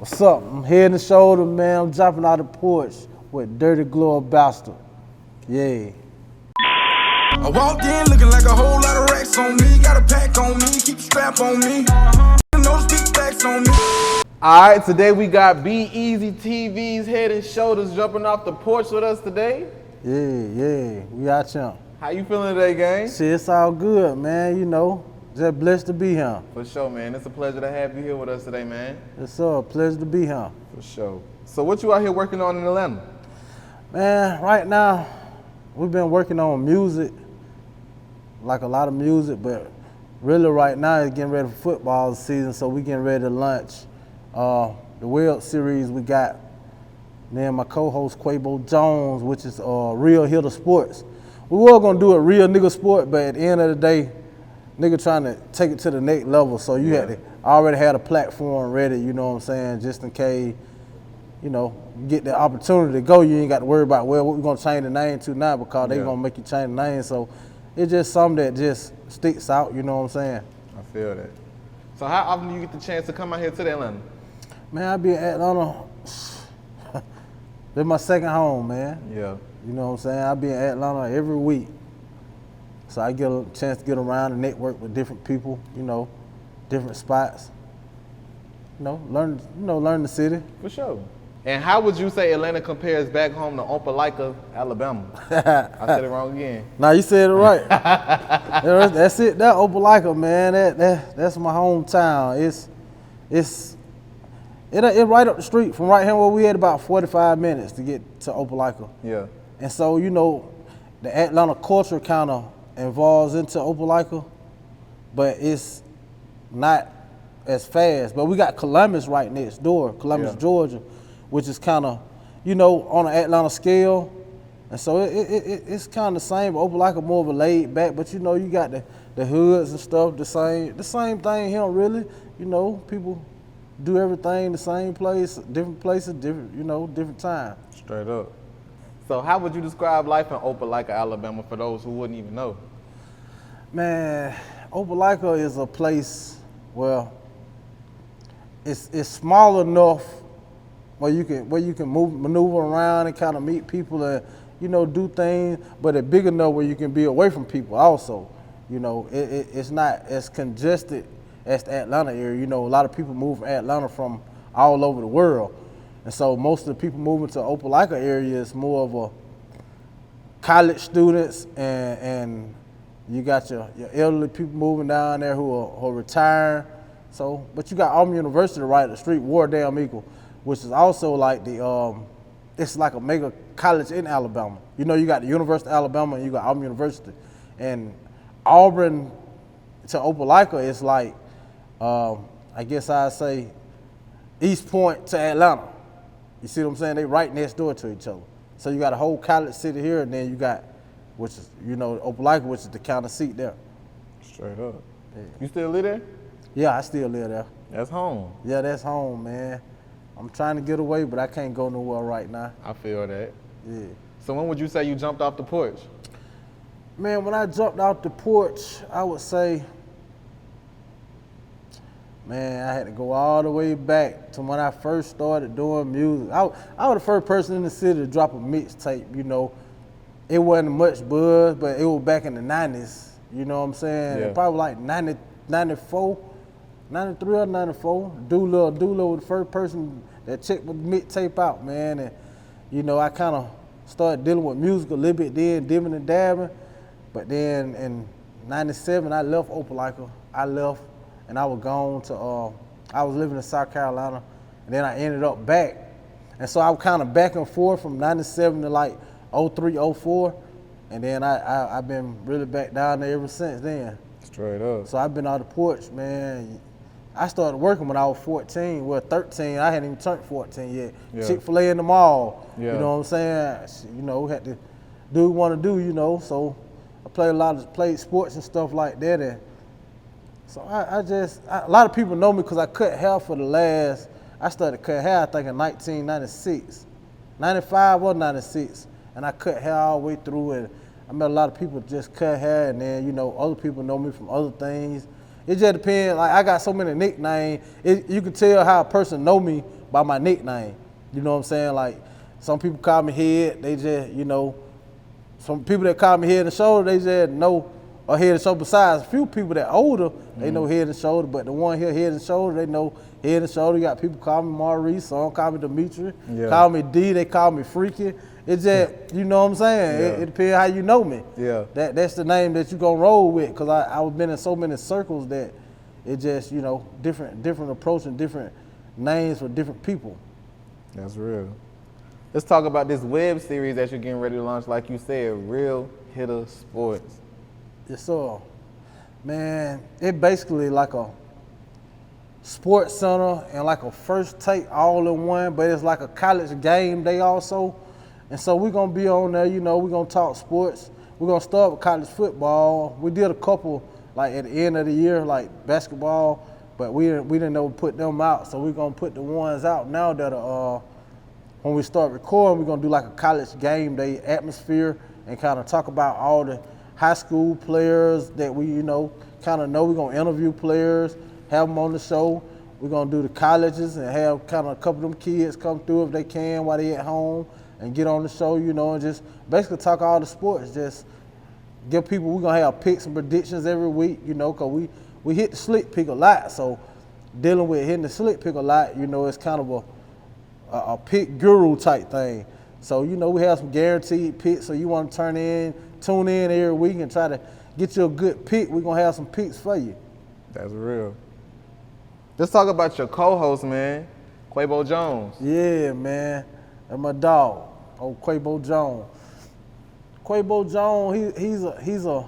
What's up? I'm Head and Shoulder, man. I'm dropping out the porch with Dirty Glove Bastard. Yeah. I walked in looking like a whole lot of racks on me. Got a pack on me, keep a strap on me. Notice big stacks on me. All right, today we got BEZ TV's Head and Shoulders jumping off the porch with us today. Yeah. We out here. How you feeling today, gang? Shit, it's all good, man. You know, just blessed to be here. For sure, man. It's a pleasure to have you here with us today, man. It's a pleasure to be here. For sure. So what you out here working on in Atlanta? Man, right now, we've been working on music, like a lot of music, but really right now it's getting ready for football season, so we getting ready to launch the World Series we got. Then my co-host Quaybo Jones, which is Real Hitta Sports. We were gonna do a real nigga sport, but at the end of the day, nigga trying to take it to the next level. So you had to already had a platform ready, you know what I'm saying, just in case, you know, you get the opportunity to go, you ain't got to worry about, well, what we gonna change the name to now because they gonna make you change the name. So it's just something that just sticks out, you know what I'm saying? I feel that. So how often do you get the chance to come out here to the Atlanta? Man, I be in Atlanta. This my second home, man. Yeah. You know what I'm saying? I be in Atlanta every week. So I get a chance to get around and network with different people, you know, different spots. Learn the city. For sure. And how would you say Atlanta compares back home to Opelika, Alabama? I said it wrong again. Nah, you said it right. That's it. That Opelika, man. That's my hometown. It's right up the street from right here where we had about 45 minutes to get to Opelika. Yeah. And so, you know, the Atlanta culture kind of involves into Opelika, but it's not as fast. But we got Columbus right next door, Columbus, Georgia, which is kind of, you know, on an Atlanta scale. And so it's kind of the same. Opelika more of a laid back, but you know, you got the hoods and stuff, the same thing here, really. You know, people do everything the same place, different places, different time. Straight up. So how would you describe life in Opelika, Alabama for those who wouldn't even know? Man, Opelika is a place where it's small enough where you can maneuver around and kind of meet people and, you know, do things, but it's big enough where you can be away from people also. You know, it's not as congested as the Atlanta area. You know, a lot of people move from Atlanta from all over the world. And so most of the people moving to Opelika area is more of a college students and you got your elderly people moving down there who are retiring. So, but you got Auburn University right at the street, Wardale Eagle, which is also like it's like a mega college in Alabama. You know, you got the University of Alabama and you got Auburn University. And Auburn to Opelika is like, I guess I'd say East Point to Atlanta. You see what I'm saying? They right next door to each other. So you got a whole college city here, and then you got, which is, you know, Opelika, which is the county seat there. Straight up. Yeah. You still live there? Yeah, I still live there. That's home. Yeah, that's home, man. I'm trying to get away, but I can't go nowhere right now. I feel that. Yeah. So when would you say you jumped off the porch? Man, when I jumped off the porch, I would say, man, I had to go all the way back to when I first started doing music. I was the first person in the city to drop a mixtape, you know. It wasn't much buzz, but it was back in the 90s, you know what I'm saying? Yeah. Probably like 94, 93 or 94. Dula was the first person that checked the mixtape out, man. And, you know, I kind of started dealing with music a little bit then, dimming and dabbing. But then in 97, I left Opelika. And I was gone to, I was living in South Carolina, and then I ended up back. And so I was kind of back and forth from 97 to like 03, 04, and then I've been really back down there ever since then. Straight up. So I've been on the porch, man. I started working when I was 14, well 13, I hadn't even turned 14 yet. Yeah. Chick-fil-A in the mall, Yeah. you know what I'm saying? You know, had to do what we want to do, you know, so I played sports and stuff like that. And so a lot of people know me because I cut hair I started cut hair I think in 1996, 95 or 96. And I cut hair all the way through, and I met a lot of people just cut hair, and then, you know, other people know me from other things. It just depends. Like I got so many nicknames. You can tell how a person know me by my nickname. You know what I'm saying? Like some people call me Head. They just, you know, some people that call me Head and Shoulder, they just know a Head and Shoulder. Besides a few people that older, they know Head and Shoulder. But the one here, Head and Shoulder, they know Head and Shoulder. You got people call me Maurice, some call me Dimitri, call me D, they call me Freaky. It's just, you know what I'm saying? It depends how you know me. Yeah. That's the name that you gonna roll with, because I've been in so many circles that it just, you know, different approach and different names for different people. That's real. Let's talk about this web series that you're getting ready to launch, like you said, Real Hitta Sports. Yes, sir. Man, it basically like a sports center and like a first take all in one, but it's like a college game day also. And so we're gonna be on there, you know, we're gonna talk sports. We're gonna start with college football. We did a couple like at the end of the year, like basketball, but we didn't know put them out. So we're gonna put the ones out now that are, when we start recording, we're gonna do like a college game day atmosphere and kind of talk about all the high school players that we, you know, kind of know. We're gonna interview players, have them on the show. We're gonna do the colleges and have kind of a couple of them kids come through if they can while they at home and get on the show, you know, and just basically talk all the sports. Just give people, we're gonna have picks and predictions every week, you know, cause we hit the slick pick a lot. So dealing with hitting the slick pick a lot, you know, it's kind of a pick guru type thing. So, you know, we have some guaranteed picks. So you want to tune in every week and try to get you a good pick. We're gonna have some picks for you. That's real. Let's talk about your co-host, man, Quaybo Jones. Yeah, man, that's my dog, old Quaybo Jones. Quaybo Jones, he's a.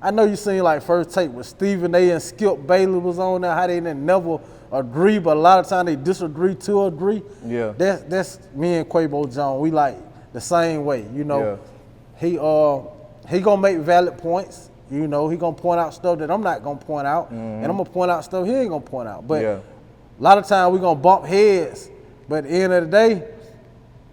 I know you seen like First Take with Stephen A. and Skip Bailey was on there. How they didn't never agree, but a lot of times they disagree to agree. Yeah. That's me and Quaybo Jones. We like the same way, you know. Yeah. He gonna make valid points. You know, he gonna point out stuff that I'm not gonna point out, and I'm gonna point out stuff he ain't gonna point out. But a lot of times we gonna bump heads. But at the end of the day,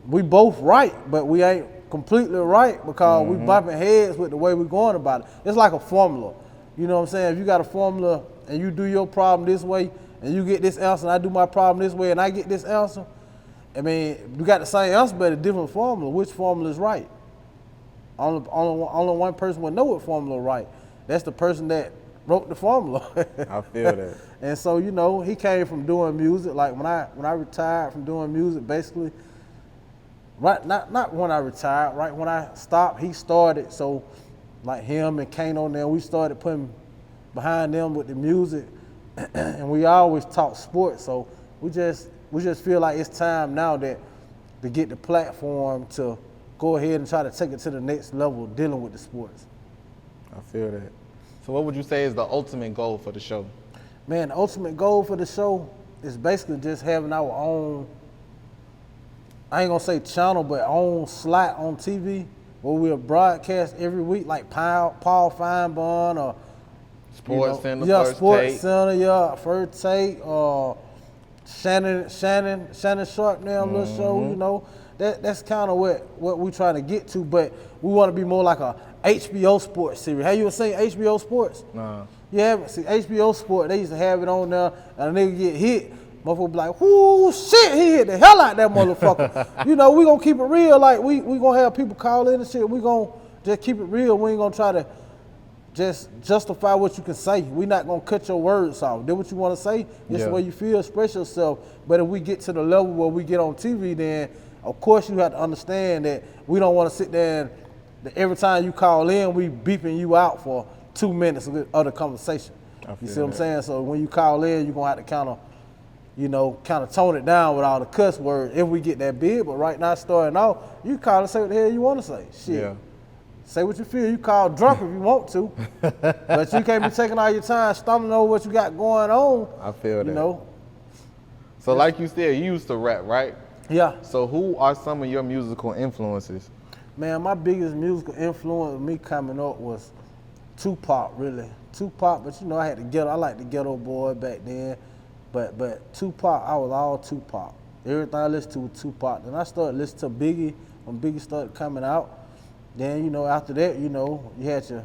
we both right, but we ain't completely right because we bumping heads with the way we going about it. It's like a formula. You know what I'm saying? If you got a formula and you do your problem this way and you get this answer and I do my problem this way and I get this answer, I mean, we got the same answer but a different formula. Which formula is right? Only one person would know what formula is right. That's the person that wrote the formula. I feel that. And so, you know, he came from doing music. Like when I retired from doing music, basically, right, not when I retired, right when I stopped, he started. So like him and Kano and them, we started putting behind them with the music, and we always talk sports. So we just feel like it's time now to get the platform to go ahead and try to take it to the next level dealing with the sports. I feel that. So what would you say is the ultimate goal for the show? Man, the ultimate goal for the show is basically just having our own, I ain't gonna say channel, but own slot on TV where we'll broadcast every week, like Paul Feinborn or Sports Center, First Take. Center, First Take, Shannon Sharp now little show, you know. That's kind of what we trying to get to, but we want to be more like a HBO Sports series. Have you ever seen HBO Sports? Nah. You haven't seen HBO Sports? They used to have it on there, and a nigga get hit. Motherfucker be like, "Whoo, shit, he hit the hell out that motherfucker." You know, we gonna keep it real. Like we gonna have people call in and shit. We gonna just keep it real. We ain't gonna try to just justify what you can say. We not gonna cut your words off. Do what you want to say. Just the way you feel. Express yourself. But if we get to the level where we get on TV, then of course you have to understand that we don't want to sit there and every time you call in, we beeping you out for 2 minutes of the conversation. You see what I'm saying? So when you call in, you're gonna have to kind of tone it down with all the cuss words if we get that big. But right now, starting off, you call and say what the hell you want to say. Shit. Yeah. Say what you feel. You call drunk if you want to, but you can't be taking all your time stumbling over what you got going on. I feel that. You know. So like you said, you used to rap, right? Yeah. So who are some of your musical influences? Man, my biggest musical influence of me coming up was Tupac, really. Tupac, but you know, I like the ghetto boy back then. But Tupac, I was all Tupac. Everything I listened to was Tupac. Then I started listening to Biggie when Biggie started coming out. Then, you know, after that, you know, you had your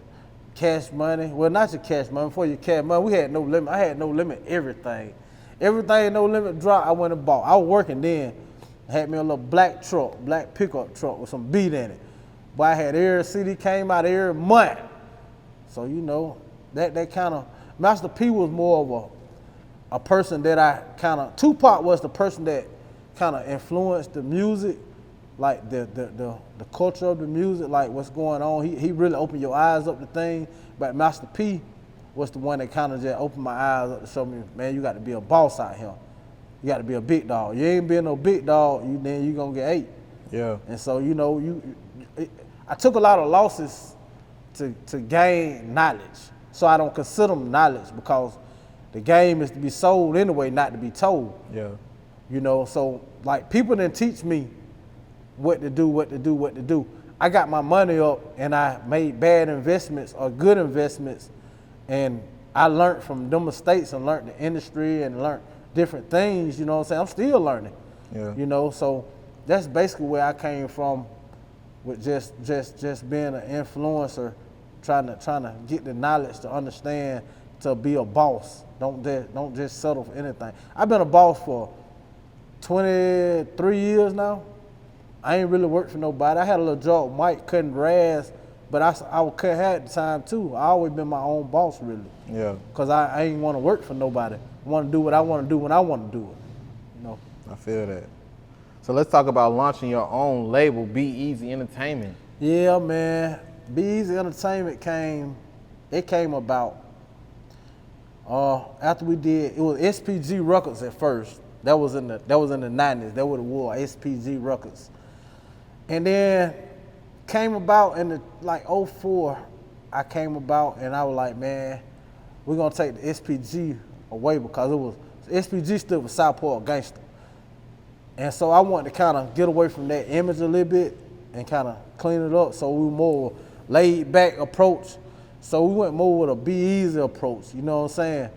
cash money. Well, not your cash money. Before your cash money, we had no limit. I had no limit everything. Everything no limit drop, I went and bought. I was working then. I had me a little black pickup truck with some beat in it. But I had every CD came out every month. So, you know, that kind of, Master P was more of a person that I kind of, Tupac was the person that kind of influenced the music, like the culture of the music, like what's going on. He really opened your eyes up to things. But Master P was the one that kind of just opened my eyes up to show me, man, you got to be a boss out here. You got to be a big dog. You ain't being no big dog, then you gonna get ate. Yeah. And so, you know, I took a lot of losses to gain knowledge. So I don't consider them knowledge because the game is to be sold anyway, not to be told. Yeah. You know, so like people didn't teach me what to do. I got my money up and I made bad investments or good investments, and I learned from them mistakes and learned the industry and learned different things, you know what I'm saying? I'm still learning. Yeah. You know, so that's basically where I came from with just being an influencer, trying to get the knowledge to understand, to be a boss. Don't just settle for anything. I've been a boss for 23 years now. I ain't really worked for nobody. I had a little job, Mike, cutting grass, but I would cut hair at the time too. I always been my own boss, really. Yeah. Because I ain't want to work for nobody. I want to do what I want to do when I want to do it. You know. I feel that. So let's talk about launching your own label, BEZ Entertainment. Yeah, man. BEZ Entertainment came about after we did, it was SPG Records at first. That was in the 90s. That was the war, SPG Records. And then came about in the like 04, I came about and I was like, man, we're gonna take the SPG away because it was, SPG stood for Southport Gangster. And so I wanted to kind of get away from that image a little bit and kind of clean it up so we were more laid back approach. So we went more with a BEZ approach, you know what I'm saying?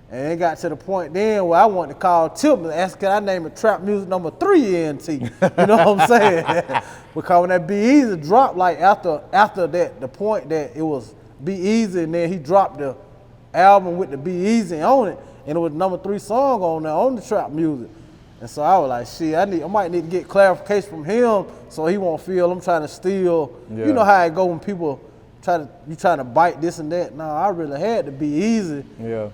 And it got to the point then where I wanted to call Tip and ask, can I name it Trap Music number 3 ENT? You know what I'm saying? Because when that BEZ dropped, like after that, the point that it was BEZ, and then he dropped the album with the BEZ on it, and it was number 3 song on there on the Trap Music. And so I was like, shit, I might need to get clarification from him so he won't feel I'm trying to steal. Yeah. You know how it go when people you try to bite this and that. No, I really had to be easy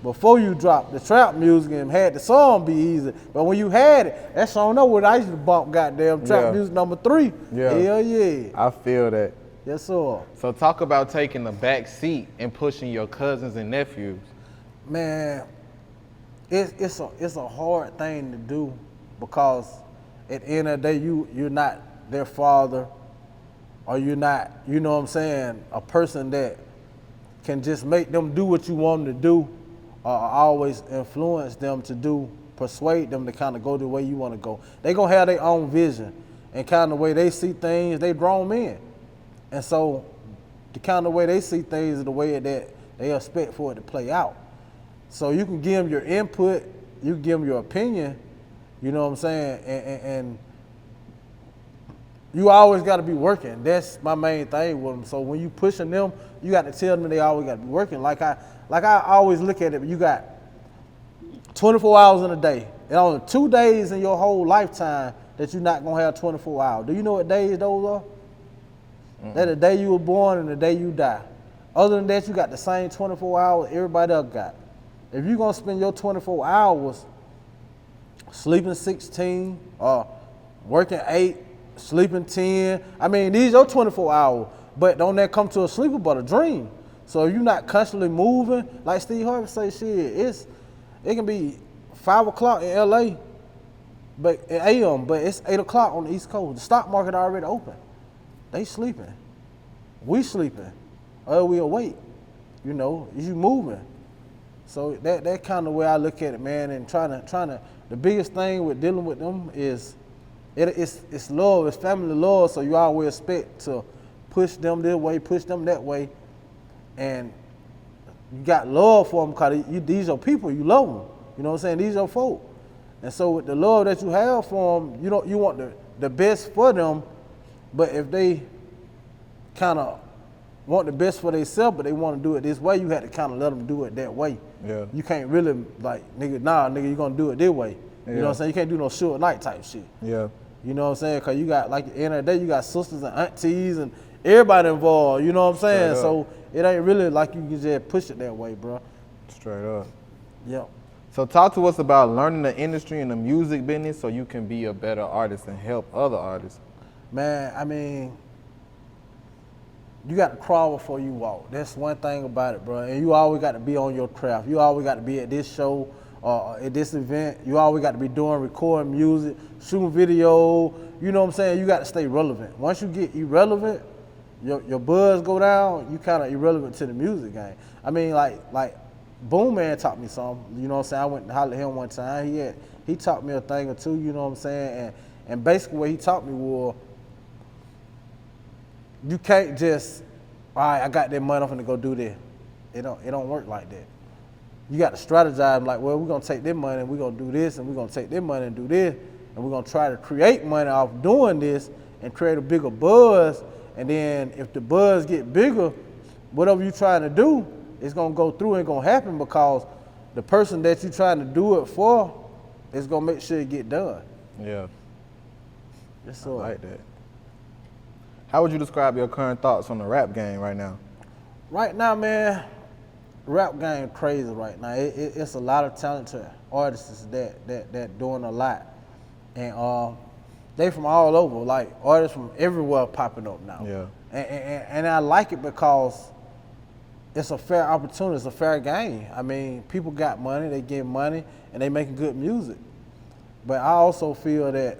before you dropped the trap music and had the song be easy. But when you had it, that's on know what I used to bump goddamn trap music number 3. Yeah. Hell yeah. I feel that. Yes, sir. So talk about taking the back seat and pushing your cousins and nephews. Man, it's a hard thing to do because at the end of the day, you're not their father. Or you're not, you know what I'm saying, a person that can just make them do what you want them to do, or always influence them to do, persuade them to kind of go the way you want to go. They're going to have their own vision and kind of the way they see things, they grown men. And so the kind of way they see things is the way that they expect for it to play out. So you can give them your input, you can give them your opinion, you know what I'm saying, and you always got to be working. That's my main thing with them. So when you pushing them, you got to tell them they always got to be working. Like I always look at it, you got 24 hours in a day. And only 2 days in your whole lifetime that you're not going to have 24 hours. Do you know what days those are? That's the day you were born and the day you die. Other than that, you got the same 24 hours everybody else got. If you're going to spend your 24 hours sleeping 16 or working 8, sleeping 10. I mean, these are 24 hours, but don't that come to a sleeper but a dream. So if you're not constantly moving, like Steve Harvey say, shit, it can be 5 o'clock in LA, but at AM, but it's 8 o'clock on the East Coast. The stock market already open. They sleeping. We sleeping. Or we awake. You know, you moving. So that kind of way I look at it, man, and trying to the biggest thing with dealing with them is it's love, it's family love, so you always expect to push them this way, push them that way, and you got love for them because these are people, you love them, you know what I'm saying, these are folk. And so with the love that you have for them, you want the best for them, but if they kind of want the best for themselves, but they want to do it this way. You had to kind of let them do it that way. Yeah. You can't really like, nigga, you gonna do it this way. You know what I'm saying? You can't do no Suge Knight type shit. Yeah. You know what I'm saying? Cause you got, like, at the end of the day, you got sisters and aunties and everybody involved. You know what I'm saying? So it ain't really like you can just push it that way, bro. Straight up. Yep. So talk to us about learning the industry and the music business so you can be a better artist and help other artists. Man, I mean, you got to crawl before you walk. That's one thing about it, bro. And you always got to be on your craft. You always got to be at this show or at this event. You always got to be recording music, shooting video. You know what I'm saying? You got to stay relevant. Once you get irrelevant, your buzz go down, you kind of irrelevant to the music game. I mean, like Boom Man taught me something. You know what I'm saying? I went and hollered at him one time. He taught me a thing or two, you know what I'm saying? And basically what he taught me was, you can't just, all right, I got that money, I'm gonna go do this. It don't work like that. You got to strategize, like, well, we're gonna take this money and we're gonna do this, and we're gonna take this money and do this, and we're gonna try to create money off doing this and create a bigger buzz. And then if the buzz get bigger, whatever you're trying to do, it's gonna go through and gonna happen, because the person that you're trying to do it for is gonna make sure it get done. Yeah. Yes, I sir. like that. How would you describe your current thoughts on the rap game right now? Right now, man, rap game crazy right now. It's a lot of talented artists that doing a lot, and they from all over. Like, artists from everywhere popping up now. Yeah. And I like it because it's a fair opportunity. It's a fair game. I mean, people got money, they get money, and they making good music. But I also feel that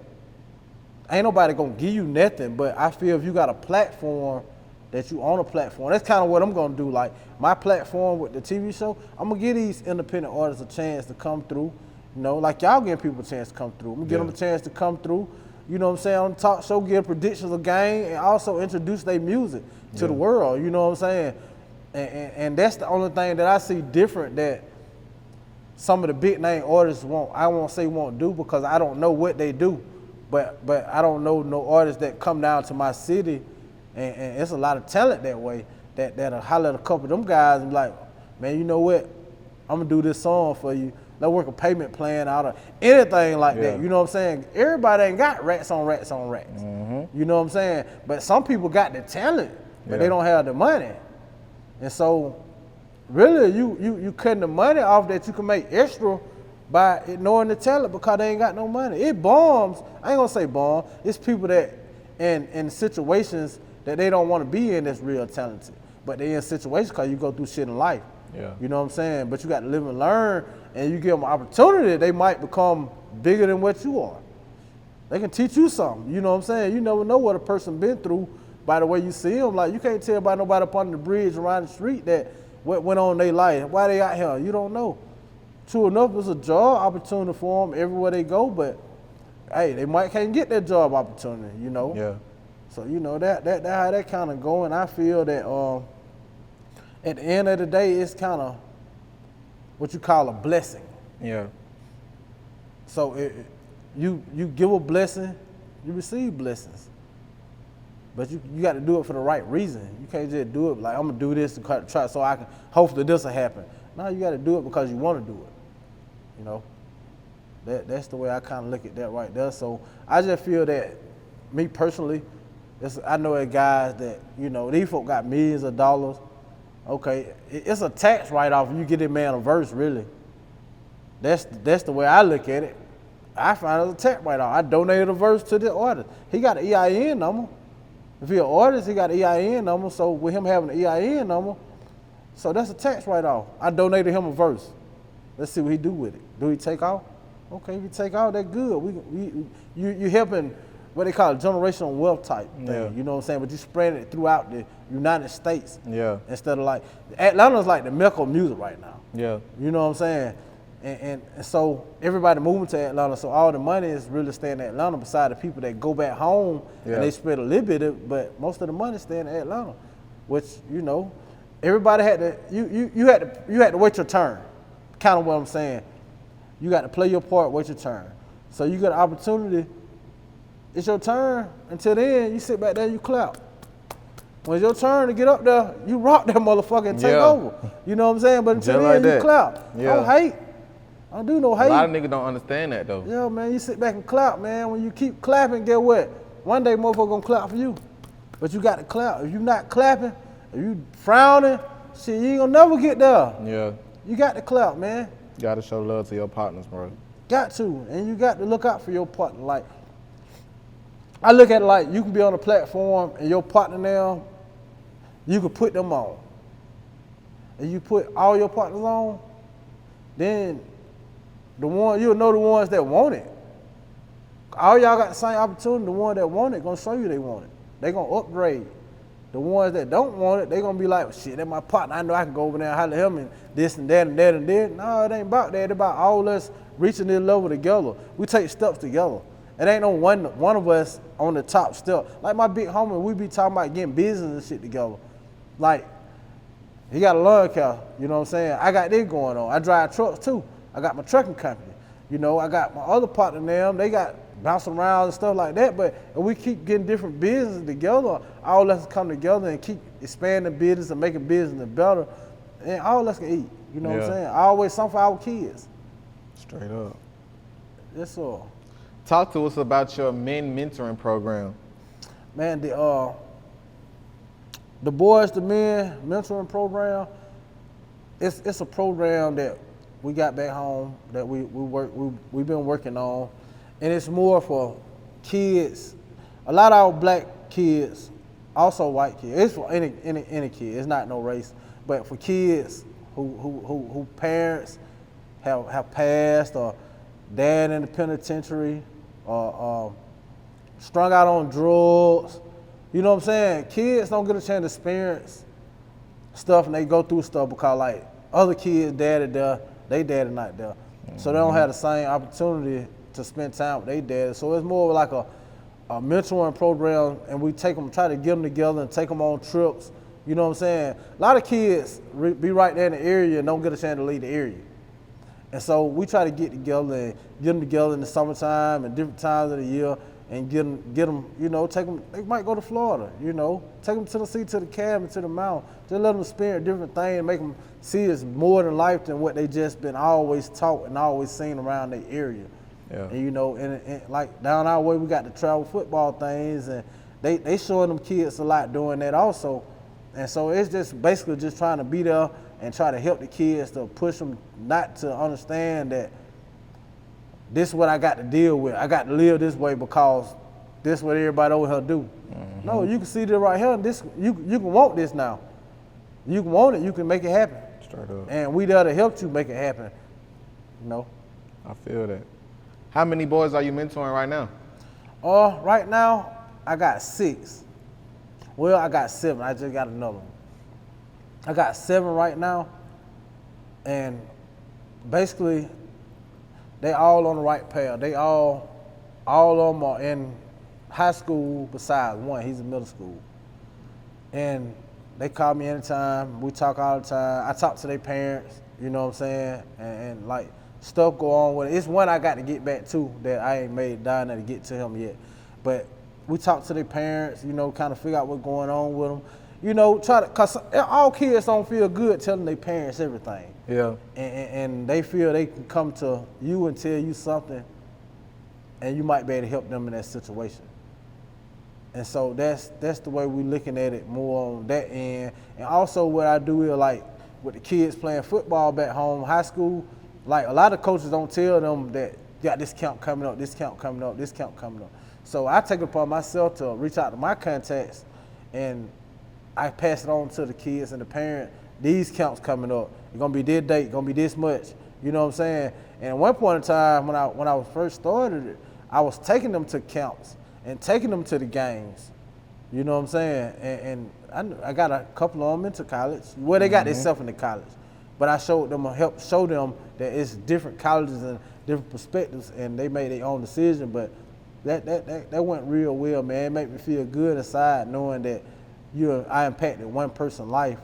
ain't nobody gonna give you nothing, but I feel if you got a platform, that you own a platform, that's kind of what I'm gonna do. Like, my platform with the TV show, I'm gonna give these independent artists a chance to come through. You know, like y'all giving people a chance to come through. I'm gonna give them a chance to come through. You know what I'm saying? On the talk show, give predictions of game, and also introduce their music to the world. You know what I'm saying? And that's the only thing that I see different that some of the big name artists won't. I won't say won't do, because I don't know what they do. But I don't know no artists that come down to my city, and it's a lot of talent that way, that'll holler at a couple of them guys and be like, man, you know what? I'm gonna do this song for you. Let's work a payment plan out of anything like that. You know what I'm saying? Everybody ain't got racks on racks on racks. You know what I'm saying? But some people got the talent, but they don't have the money. And so really you cutting the money off that you can make extra by ignoring the talent because they ain't got no money. It bombs. I ain't gonna say bomb. It's people that in situations that they don't want to be in that's real talented. But they in situations because you go through shit in life. Yeah. You know what I'm saying? But you got to live and learn, and you give them an opportunity, they might become bigger than what you are. They can teach you something. You know what I'm saying? You never know what a person been through by the way you see them. Like, you can't tell about nobody up on the bridge around the street that what went on in their life, why they out here. You don't know. True enough, it's a job opportunity for them everywhere they go, but hey, they might can't get that job opportunity, you know? Yeah. So, you know, that how that kind of going. I feel that at the end of the day, it's kind of what you call a blessing. Yeah. So you give a blessing, you receive blessings. But you got to do it for the right reason. You can't just do it like, I'm going to do this to try so I can, hopefully this will happen. No, you got to do it because you want to do it. You know? That's the way I kind of look at that right there. So I just feel that, me personally, I know that guys that, you know, these folk got millions of dollars. Okay, it's a tax write-off if you get that man a verse, really. That's the way I look at it. I find it a tax write-off. I donated a verse to the artist. He got an EIN number. If he's an artist, he got an EIN number. So with him having an EIN number, so that's a tax write-off. I donated him a verse. Let's see what he do with it. Do he take off? Okay, if you take off, that's good. You helping what they call a generational wealth type thing. Yeah. You know what I'm saying? But you spreading it throughout the United States. Yeah. Instead of like, Atlanta's like the mecca of music right now. Yeah. You know what I'm saying? And so everybody moving to Atlanta, so all the money is really staying in Atlanta beside the people that go back home and they spread a little bit of it, but most of the money staying in Atlanta, which, you know, everybody had to, you had to wait your turn, kind of what I'm saying. You got to play your part, wait your turn. So you got an opportunity, it's your turn. Until then, you sit back there, you clap. When it's your turn to get up there, you rock that motherfucker and take Yeah. over. You know what I'm saying? But until Just then, like you that. clap. Yeah. Don't hate. I don't do no hate. A lot of niggas don't understand that though. Yeah, man, you sit back and clap, man. When you keep clapping, get what? One day motherfucker gonna clap for you. But you got to clap. If you not clapping, if you frowning, shit, you ain't gonna never get there. Yeah. You got to clap, man. You gotta show love to your partners, bro. Got to. And you got to look out for your partner. Like, I look at it like you can be on a platform and your partner now, you can put them on. And you put all your partners on, then you'll know the ones that want it. All y'all got the same opportunity. The ones that want it gonna show you they want it. They gonna upgrade. The ones that don't want it, they gonna be like, shit, that's my partner. I know I can go over there and holler at him and this and that and that and that. No, it ain't about that. It's about all us reaching this level together. We take steps together. It ain't no one of us on the top step. Like my big homie, we be talking about getting business and shit together. Like, he got a lawn care, you know what I'm saying? I got this going on. I drive trucks too. I got my trucking company. You know, I got my other partner now, they got bouncing around and stuff like that, but if we keep getting different businesses together, all of us come together and keep expanding business and making business better, and all of us can eat, you know what I'm saying? Always something for our kids. Straight up. That's all. Talk to us about your men mentoring program. Man, the Boys to Men mentoring program, it's a program that we got back home that we've been working on, and it's more for kids. A lot of our black kids, also white kids. It's for any kid. It's not no race, but for kids who parents have passed, or dad in the penitentiary, or strung out on drugs. You know what I'm saying? Kids don't get a chance to experience stuff, and they go through stuff because like other kids' daddy there, they daddy not there. So they don't have the same opportunity to spend time with their daddy. So it's more like a mentoring program, and we try to get them together and take them on trips. You know what I'm saying? A lot of kids be right there in the area and don't get a chance to leave the area. And so we try to get together and get them together in the summertime and different times of the year, and get them, you know, take them. They might go to Florida, you know, take them to the sea, to the cabin, to the mountain. Just let them experience different things, and make them see it's more than life than what they just been always taught and always seen around their area. Yeah. And you know, and like down our way, we got the travel football things, and they showing them kids a lot doing that also. And so it's just basically just trying to be there and try to help the kids, to push them not to understand that this is what I got to deal with. I got to live this way because this is what everybody over here do. Mm-hmm. No, you can see this right here. This you can want this now. You can want it. You can make it happen. Straight up. And we there to help you make it happen. You know. I feel that. How many boys are you mentoring right now? Right now I got 6. Well, I got 7. I just got another one. I got 7 right now, and basically they all on the right path. They all of them are in high school besides one. He's in middle school. And they call me anytime. We talk all the time. I talk to their parents, you know what I'm saying? And like stuff go on with it. It's one I got to get back to that I ain't made down there to get to him yet. But we talk to their parents, you know, kind of figure out what's going on with them. You know, cause all kids don't feel good telling their parents everything. Yeah. And they feel they can come to you and tell you something, and you might be able to help them in that situation. And so that's the way we're looking at it more on that end. And also what I do is like with the kids playing football back home, high school, like a lot of coaches don't tell them that you got this camp coming up, this camp coming up, this camp coming up. So I take it upon myself to reach out to my contacts, and I pass it on to the kids and the parent. These camps coming up. It's gonna be this date, gonna be this much. You know what I'm saying? And at one point in time, when I was first started it, I was taking them to camps and taking them to the games. You know what I'm saying? And I got a couple of them into college. Well, they got themselves into college, but I helped show them that it's different colleges and different perspectives, and they made their own decision. But that went real well, man. It made me feel good inside knowing that I impacted one person's life.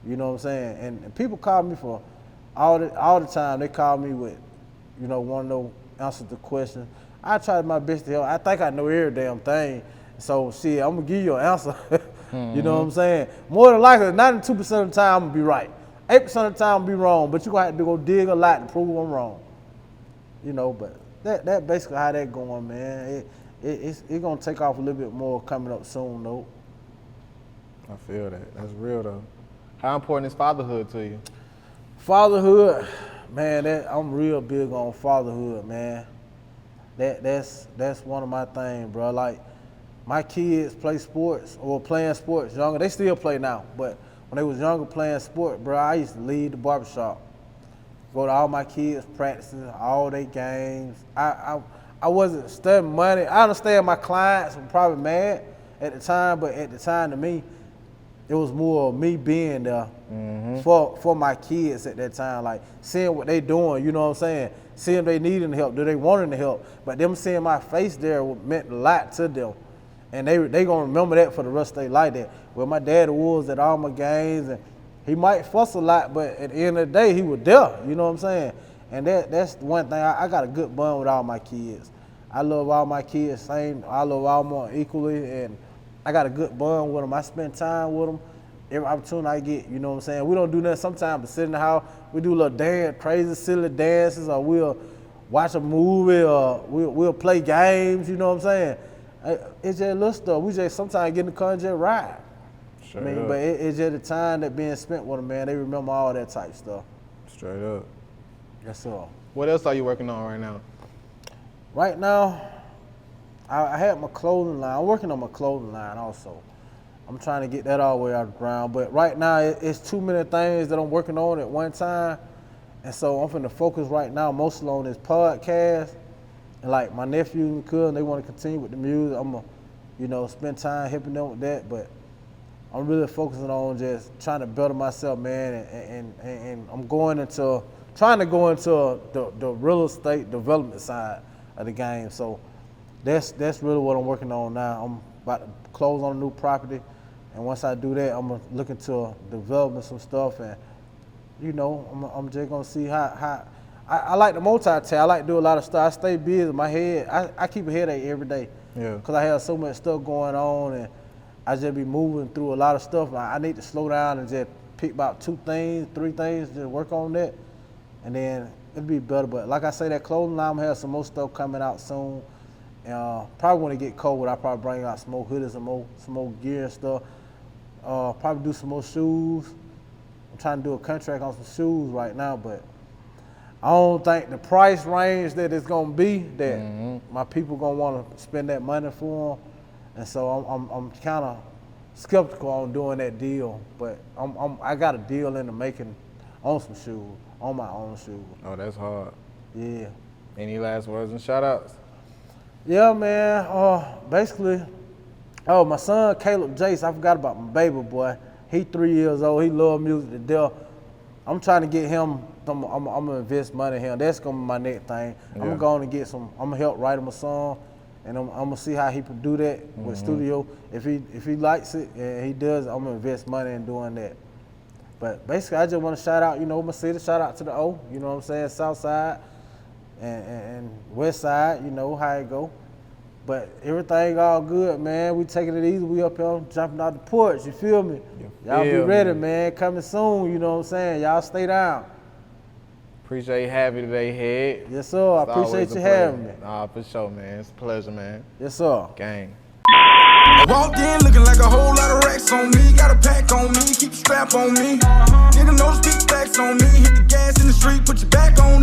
You know what I'm saying? And people call me for all the time. They call me with, you know, want to know answers to questions. I try my best to help. I think I know every damn thing. So shit, I'm gonna give you an answer. You know what I'm saying? More than likely, 92% of the time I'm gonna be right. 8% of the time I'm gonna be wrong, but you're gonna have to go dig a lot to prove I'm wrong. You know, but that basically how that going, man. It's gonna take off a little bit more coming up soon, though. I feel that. That's real though. How important is fatherhood to you? Fatherhood, man, I'm real big on fatherhood, man. That's one of my things, bro. Like, my kids play sports or playing sports younger. They still play now, but when they was younger playing sport, bro, I used to lead the barbershop. Go to all my kids' practices, all their games. I wasn't studying money. I understand my clients were probably mad at the time, but at the time to me, it was more of me being there for my kids at that time, like seeing what they doing, you know what I'm saying? Seeing if they needing help, do they wanting the help? But them seeing my face there meant a lot to them. And they gonna remember that for the rest of their life. That well, my dad was at all my games, and he might fuss a lot, but at the end of the day, he was there, you know what I'm saying? And that's the one thing, I got a good bond with all my kids. I love all my kids same, I love all more equally, and I got a good bond with them. I spend time with them every opportunity I get, you know what I'm saying? We don't do nothing sometimes but sit in the house. We do a little dance, crazy, silly dances, or we'll watch a movie, or we'll play games, you know what I'm saying? It's just little stuff. We just sometimes get in the car and just ride. Straight I mean, up. but it's just the time that being spent with them, man. They remember all that type stuff. Straight up. That's all. What else are you working on right now? Right now, I had my clothing line. I'm working on my clothing line also. I'm trying to get that all the way out of the ground. But right now, it's too many things that I'm working on at one time. And so I'm finna focus right now mostly on this podcast. And like my nephew and cousin, they want to continue with the music. I'm gonna, you know, spend time helping them with that. But I'm really focusing on just trying to better myself, man. And I'm trying to go into the real estate development side of the game. So that's really what I'm working on now. I'm about to close on a new property. And once I do that, I'm gonna look into developing some stuff. And, you know, I'm just gonna see how I like to multitask. I like to do a lot of stuff. I stay busy in my head. I keep a headache every day. Yeah. Because I have so much stuff going on, and I just be moving through a lot of stuff. I need to slow down and just pick about 2 things, 3 things, just work on that, and then it'll be better. But like I say, that clothing line, I'm gonna have some more stuff coming out soon. Probably when it get cold, I'll probably bring out some more hoodies and some more gear and stuff. Probably do some more shoes. I'm trying to do a contract on some shoes right now, but I don't think the price range that it's gonna be that my people gonna want to spend that money for them, and so I'm kind of skeptical on doing that deal. But I got a deal in the making on some shoes, on my own shoes. Oh, that's hard. Yeah. Any last words and shout outs? Yeah, man. Basically, my son Caleb Jace, I forgot about my baby boy. He 3 years old. He love music to death. I'm trying to get him. I'm gonna invest money in him. That's gonna be my next thing. Yeah. I'm going to get some. I'm gonna help write him a song, and I'm gonna see how he can do that with studio. If he likes it and he does, I'm gonna invest money in doing that. But basically, I just want to shout out, you know, my city. Shout out to the O. You know what I'm saying? South Side and West Side. You know how it go. But everything all good, man. We taking it easy. We up here jumping out the porch. You feel me? Y'all be ready, man. Coming soon. You know what I'm saying? Y'all stay down. Appreciate you having me today, Head. Yes, sir. I appreciate you having me. Nah, for sure, man. It's a pleasure, man. Yes, sir. Gang. I walked in looking like a whole lot of racks on me. Got a pack on me, keep a strap on me. Nigga know the big stacks on me. Hit the gas in the street, put your back on.